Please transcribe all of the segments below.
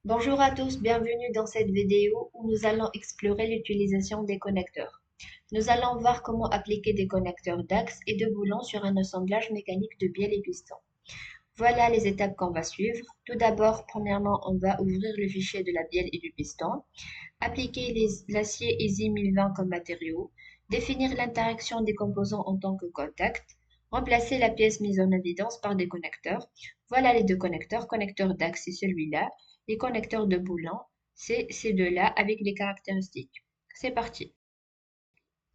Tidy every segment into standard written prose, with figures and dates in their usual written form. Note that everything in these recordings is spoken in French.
Bonjour à tous, bienvenue dans cette vidéo où nous allons explorer l'utilisation des connecteurs. Nous allons voir comment appliquer des connecteurs d'axe et de boulons sur un assemblage mécanique de bielle et piston. Voilà les étapes qu'on va suivre. Tout d'abord, premièrement, on va ouvrir le fichier de la bielle et du piston, appliquer l'acier Easy 1020 comme matériau, définir l'interaction des composants en tant que contact, remplacer la pièce mise en évidence par des connecteurs. Voilà les deux connecteurs. Connecteur d'axe, c'est celui-là. Les connecteurs de boulon, c'est ces deux-là avec les caractéristiques. C'est parti.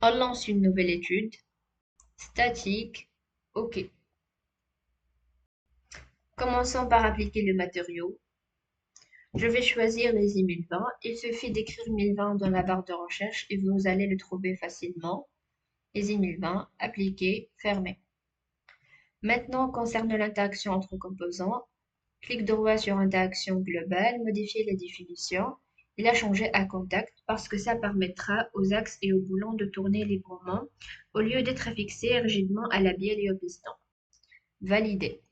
On lance une nouvelle étude. Statique. OK. Commençons par appliquer le matériau. Je vais choisir les i1020. Il suffit d'écrire 1020 dans la barre de recherche et vous allez le trouver facilement. Les i1020, appliquer, fermer. Maintenant, concernant l'interaction entre composants, clic droit sur Interaction globale, modifier la définition. Il a changé à contact parce que ça permettra aux axes et aux boulons de tourner librement au lieu d'être fixés rigidement à la bielle et au piston. Valider.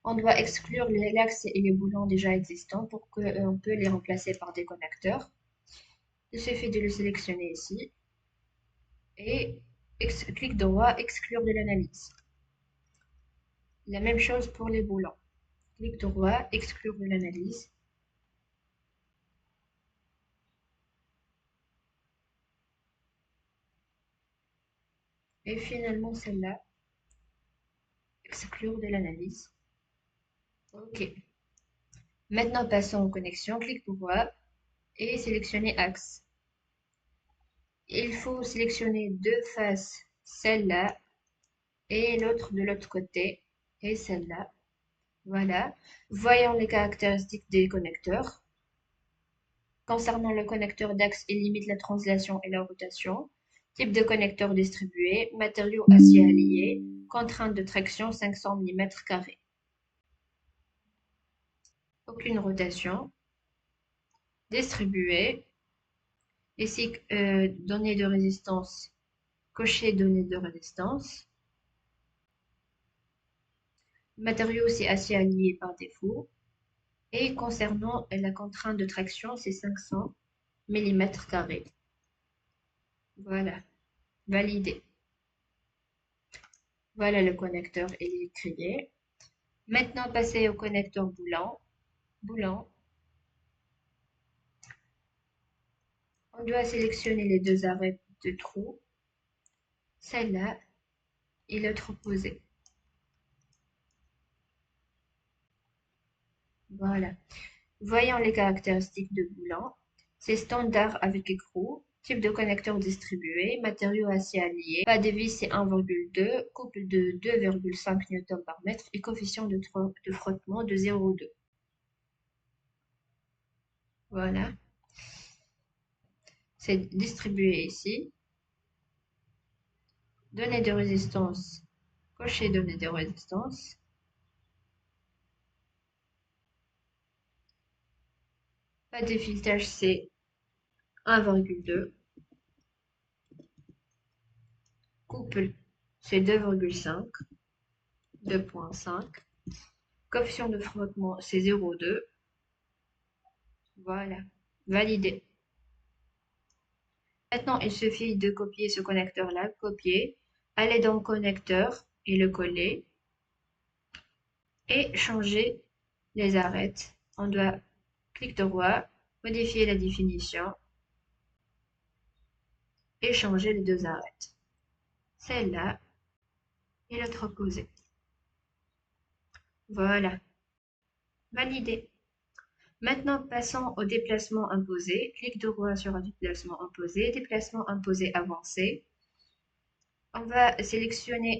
On doit exclure l'axe et les boulons déjà existants pour qu'on peut les remplacer par des connecteurs. Il suffit de le sélectionner ici et clic droit, exclure de l'analyse. La même chose pour les boulons. Clic droit, exclure de l'analyse. Et finalement celle-là, exclure de l'analyse. OK. Maintenant passons aux connexions. Clic droit et sélectionner axe. Il faut sélectionner deux faces, celle-là et l'autre de l'autre côté et celle-là. Voilà. Voyons les caractéristiques des connecteurs. Concernant le connecteur d'axe, il limite la translation et la rotation. Type de connecteur distribué, matériau acier allié, contrainte de traction 500 mm². Aucune rotation. Distribué. Ici, données de résistance, cocher données de résistance. Matériau, c'est acier allié par défaut. Et concernant la contrainte de traction, c'est 500 mm². Voilà, validé. Voilà le connecteur, il est créé. Maintenant, passer au connecteur boulant. Boulant. On doit sélectionner les deux arêtes de trou, celle-là et l'autre opposée. Voilà. Voyons les caractéristiques de boulant. C'est standard avec écrou, type de connecteur distribué, matériau acier allié, pas de vis c'est 1,2, couple de 2,5 Nm par mètre et coefficient de frottement de 0,2. Voilà. C'est distribué ici. Données de résistance, cocher données de résistance. Pas de filetage c'est 1,2. Couple c'est 2,5. 2,5. Coefficient de frottement c'est 0,2. Voilà. Validé. Maintenant, il suffit de copier ce connecteur-là, copier, aller dans connecteur et le coller et changer les arêtes. On doit clic droit, modifier la définition et changer les deux arêtes. Celle-là et l'autre opposée. Voilà. Validé. Maintenant, passons au déplacement imposé. Clic droit sur un déplacement imposé avancé. On va sélectionner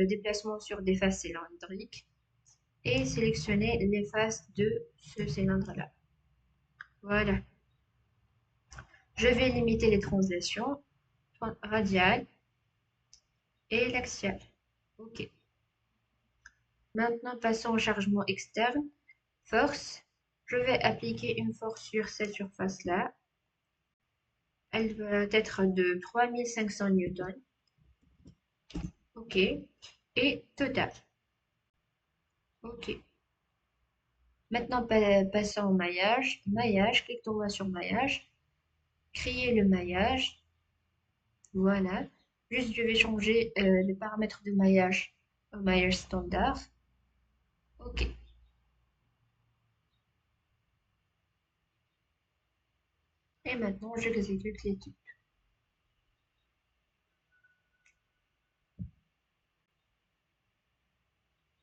déplacement sur des faces cylindriques et sélectionner les faces de ce cylindre-là. Voilà. Je vais limiter les translations radiales et l'axiale. OK. Maintenant, passons au chargement externe. Force. Je vais appliquer une force sur cette surface-là. Elle va être de 3500 newtons. OK. Et total. OK. Maintenant, passons au maillage. Maillage, clique droit sur maillage. Créer le maillage. Voilà. Juste, je vais changer les paramètres de maillage au maillage standard. OK. Et maintenant, j'exécute l'étude.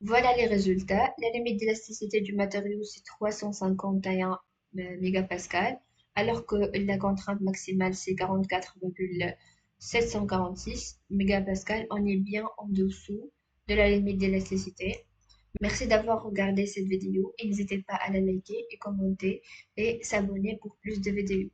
Voilà les résultats. La limite d'élasticité du matériau, c'est 351 mégapascales, alors que la contrainte maximale, c'est 44,746 mégapascales. On est bien en dessous de la limite d'élasticité. Merci d'avoir regardé cette vidéo et n'hésitez pas à la liker et commenter et s'abonner pour plus de vidéos.